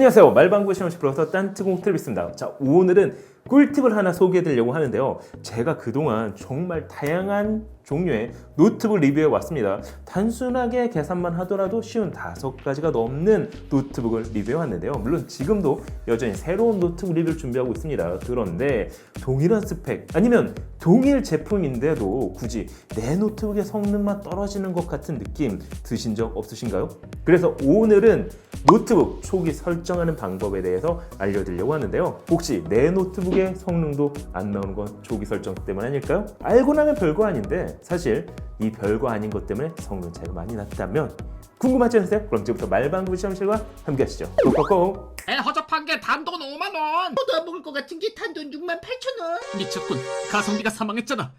안녕하세요. 말방구 시험식 프로서 딴트공트립입니다. 자, 오늘은 꿀팁을 하나 소개해드리려고 하는데요. 제가 그동안 정말 다양한 종류의 노트북 리뷰해 왔습니다. 단순하게 계산만 하더라도 쉬운 5가지가 넘는 노트북을 리뷰해 왔는데요. 물론 지금도 여전히 새로운 노트북 리뷰를 준비하고 있습니다. 그런데 동일한 스펙 아니면 동일 제품인데도 굳이 내 노트북의 성능만 떨어지는 것 같은 느낌 드신 적 없으신가요? 그래서 오늘은 노트북 초기 설정하는 방법에 대해서 알려드리려고 하는데요. 혹시 내 노트북의 성능도 안 나오는 건 초기 설정 때문 아닐까요? 알고 나면 별거 아닌데 사실 이 별거 아닌 것 때문에 성능 차이가 많이 났다면 궁금하지 않으세요? 그럼 지금부터 말방구 시험실과 함께 하시죠. 고고고! 허접한 게 단돈 5만원. 더 먹을 것 같은 게 단돈 68,000원. 미쳤군. 가성비가 사망했잖아.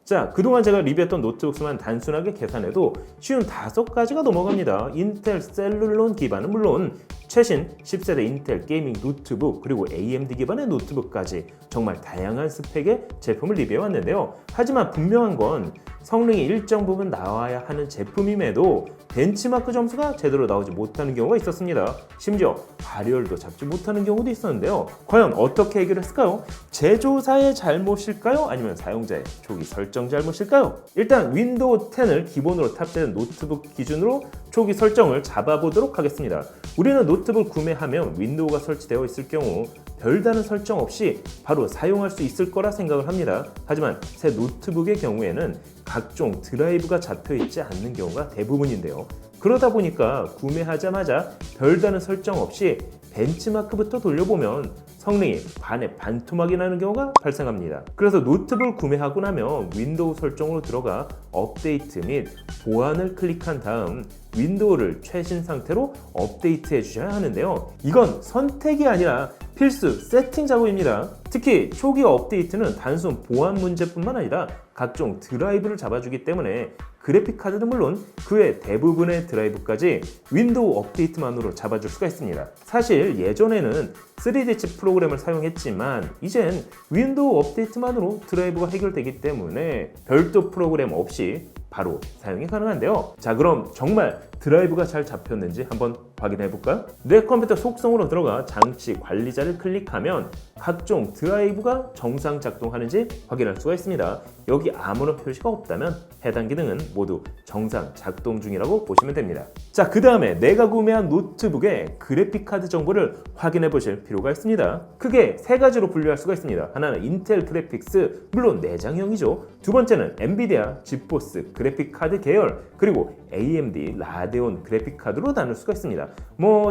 자, 그동안 제가 리뷰했던 노트북 수만 단순하게 계산해도 쉬운 5가지가 넘어갑니다. 인텔 셀룰론 기반은 물론 최신 10세대 인텔 게이밍 노트북 그리고 AMD 기반의 노트북까지 정말 다양한 스펙의 제품을 리뷰해왔는데요. 하지만 분명한 건 성능이 일정 부분 나와야 하는 제품임에도 벤치마크 점수가 제대로 나오지 못하는 경우가 있었습니다. 심지어 발열도 잡지 못하는 경우도 있었는데요. 과연 어떻게 해결했을까요? 제조사의 잘못일까요? 아니면 사용자의 초기 설정 잘못일까요? 일단 윈도우 10을 기본으로 탑재된 노트북 기준으로 초기 설정을 잡아보도록 하겠습니다. 우리는 노트북을 구매하면 윈도우가 설치되어 있을 경우 별다른 설정 없이 바로 사용할 수 있을 거라 생각을 합니다. 하지만 새 노트북의 경우에는 각종 드라이브가 잡혀있지 않는 경우가 대부분인데요. 그러다 보니까 구매하자마자 별다른 설정 없이 벤치마크부터 돌려보면 성능이 반에 반토막이 나는 경우가 발생합니다. 그래서 노트북을 구매하고 나면 윈도우 설정으로 들어가 업데이트 및 보안을 클릭한 다음 윈도우를 최신 상태로 업데이트해 주셔야 하는데요. 이건 선택이 아니라 필수 세팅 작업입니다. 특히 초기 업데이트는 단순 보안 문제뿐만 아니라 각종 드라이브를 잡아주기 때문에 그래픽카드는 물론 그 외 대부분의 드라이브까지 윈도우 업데이트만으로 잡아줄 수가 있습니다. 사실 예전에는 3D 칩 프로그램을 사용했지만 이젠 윈도우 업데이트만으로 드라이브가 해결되기 때문에 별도 프로그램 없이 바로 사용이 가능한데요. 자, 그럼 정말 드라이브가 잘 잡혔는지 한번 확인해 볼까요? 내 컴퓨터 속성으로 들어가 장치 관리자를 클릭하면 각종 드라이브가 정상 작동하는지 확인할 수가 있습니다. 여기 아무런 표시가 없다면 해당 기능은 모두 정상 작동 중이라고 보시면 됩니다. 자, 그 다음에 내가 구매한 노트북의 그래픽카드 정보를 확인해 보실 필요가 있습니다. 크게 3가지로 분류할 수가 있습니다. 하나는 인텔 그래픽스, 물론 내장형이죠. 두 번째는 엔비디아 지포스 그래픽카드 계열, 그리고 AMD 라데온 그래픽카드로 나눌 수가 있습니다.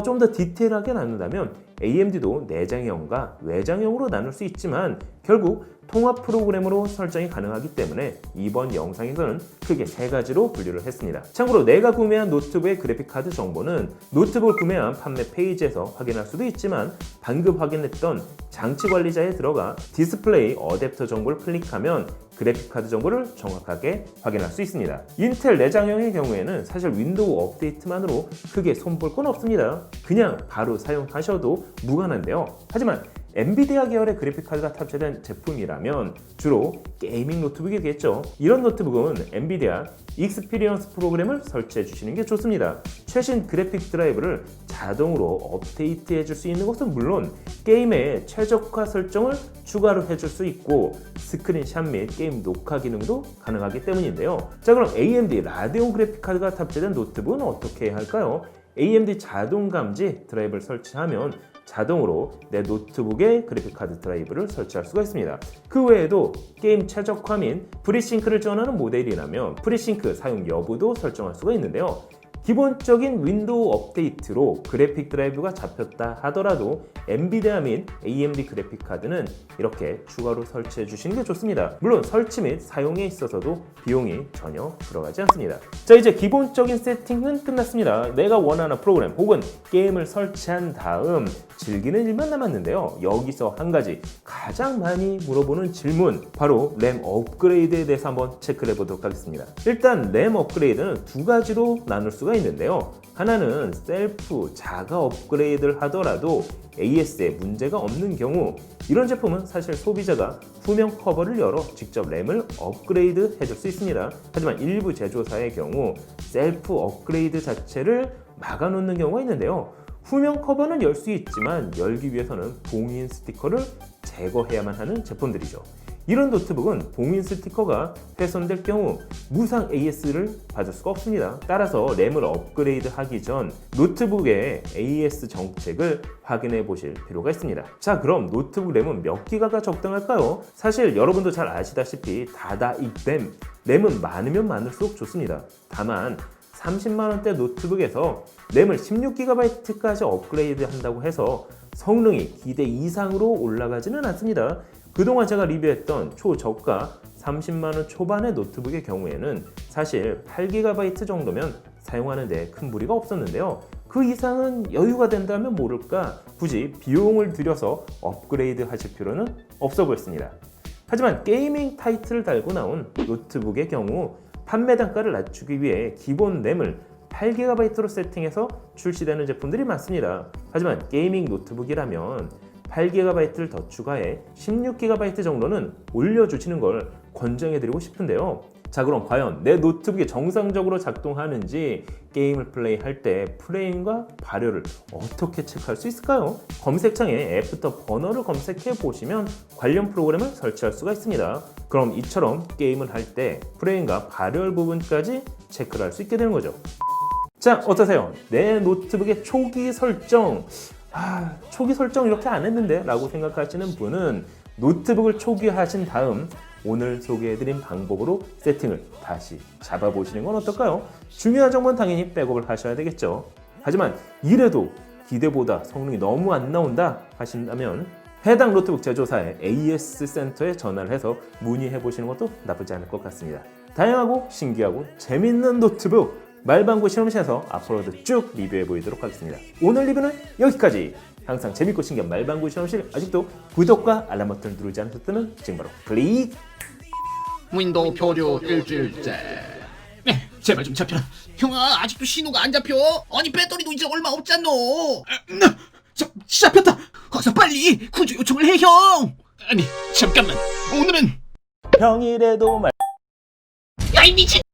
좀 더 디테일하게 나눈다면 AMD도 내장형과 외장형으로 나눌 수 있지만 결국 통합 프로그램으로 설정이 가능하기 때문에 이번 영상에서는 크게 3가지로 분류를 했습니다. 참고로 내가 구매한 노트북의 그래픽카드 정보는 노트북을 구매한 판매 페이지에서 확인할 수도 있지만 방금 확인했던 장치 관리자에 들어가 디스플레이 어댑터 정보를 클릭하면 그래픽카드 정보를 정확하게 확인할 수 있습니다. 인텔 내장형의 경우에는 사실 윈도우 업데이트만으로 크게 손볼 건 없습니다. 그냥 바로 사용하셔도 무관한데요. 하지만 엔비디아 계열의 그래픽카드가 탑재된 제품이라면 주로 게이밍 노트북이겠죠. 이런 노트북은 엔비디아 익스피리언스 프로그램을 설치해 주시는 게 좋습니다. 최신 그래픽 드라이브를 자동으로 업데이트해 줄 수 있는 것은 물론 게임의 최적화 설정을 추가로 해줄 수 있고 스크린샷 및 게임 녹화 기능도 가능하기 때문인데요. 자, 그럼 AMD 라데온 그래픽카드가 탑재된 노트북은 어떻게 해야 할까요? AMD 자동 감지 드라이브를 설치하면 자동으로 내 노트북에 그래픽카드 드라이브를 설치할 수가 있습니다. 그 외에도 게임 최적화 및 프리싱크를 지원하는 모델이라면 프리싱크 사용 여부도 설정할 수가 있는데요. 기본적인 윈도우 업데이트로 그래픽 드라이브가 잡혔다 하더라도 엔비디아 및 AMD 그래픽카드는 이렇게 추가로 설치해 주시는 게 좋습니다. 물론 설치 및 사용에 있어서도 비용이 전혀 들어가지 않습니다. 자, 이제 기본적인 세팅은 끝났습니다. 내가 원하는 프로그램 혹은 게임을 설치한 다음 즐기는 일만 남았는데요. 여기서 한 가지 가장 많이 물어보는 질문, 바로 램 업그레이드에 대해서 한번 체크를 해보도록 하겠습니다. 일단 램 업그레이드는 2가지로 나눌 수가 있는데요. 하나는 셀프 자가 업그레이드를 하더라도 AS에 문제가 없는 경우, 이런 제품은 사실 소비자가 후면 커버를 열어 직접 램을 업그레이드 해줄 수 있습니다. 하지만 일부 제조사의 경우 셀프 업그레이드 자체를 막아놓는 경우가 있는데요. 후면 커버는 열 수 있지만 열기 위해서는 봉인 스티커를 제거해야만 하는 제품들이죠. 이런 노트북은 봉인 스티커가 훼손될 경우 무상 AS를 받을 수가 없습니다. 따라서 램을 업그레이드 하기 전 노트북의 AS 정책을 확인해 보실 필요가 있습니다. 자, 그럼 노트북 램은 몇 기가가 적당할까요? 사실 여러분도 잘 아시다시피 다다익 램은 많으면 많을수록 좋습니다. 다만 30만원대 노트북에서 램을 16GB까지 업그레이드 한다고 해서 성능이 기대 이상으로 올라가지는 않습니다. 그동안 제가 리뷰했던 초저가 30만원 초반의 노트북의 경우에는 사실 8GB 정도면 사용하는 데 큰 무리가 없었는데요. 그 이상은 여유가 된다면 모를까 굳이 비용을 들여서 업그레이드 하실 필요는 없어 보였습니다. 하지만 게이밍 타이틀을 달고 나온 노트북의 경우 판매 단가를 낮추기 위해 기본 램을 8GB로 세팅해서 출시되는 제품들이 많습니다. 하지만 게이밍 노트북이라면 8GB를 더 추가해 16GB 정도는 올려주시는 걸 권장해드리고 싶은데요. 자, 그럼 과연 내 노트북이 정상적으로 작동하는지 게임을 플레이할 때 프레임과 발열을 어떻게 체크할 수 있을까요? 검색창에 애프터 버너를 검색해 보시면 관련 프로그램을 설치할 수가 있습니다. 그럼 이처럼 게임을 할 때 프레임과 발열 부분까지 체크를 할 수 있게 되는 거죠. 자, 어떠세요? 내 노트북의 초기 설정 초기 설정 이렇게 안 했는데 라고 생각하시는 분은 노트북을 초기화하신 다음 오늘 소개해드린 방법으로 세팅을 다시 잡아보시는 건 어떨까요? 중요한 정보는 당연히 백업을 하셔야 되겠죠. 하지만 이래도 기대보다 성능이 너무 안 나온다 하신다면 해당 노트북 제조사의 AS 센터에 전화를 해서 문의해 보시는 것도 나쁘지 않을 것 같습니다. 다양하고 신기하고 재밌는 노트북 말방구 실험실에서 앞으로도 쭉 리뷰해 보이도록 하겠습니다. 오늘 리뷰는 여기까지. 항상 재밌고 신기한 말방구 실험실, 아직도 구독과 알람 버튼을 누르지 않으셨다면 지금 바로 클릭! 윈도우 표류 일주일째. 네, 제발 좀 잡혀라. 형아, 아직도 신호가 안 잡혀. 아니, 배터리도 이제 얼마 없잖아. 잡혔다. 어서 빨리 구조 요청을 해, 형. 아니, 잠깐만. 오늘은 평일에도 야, 이 미친.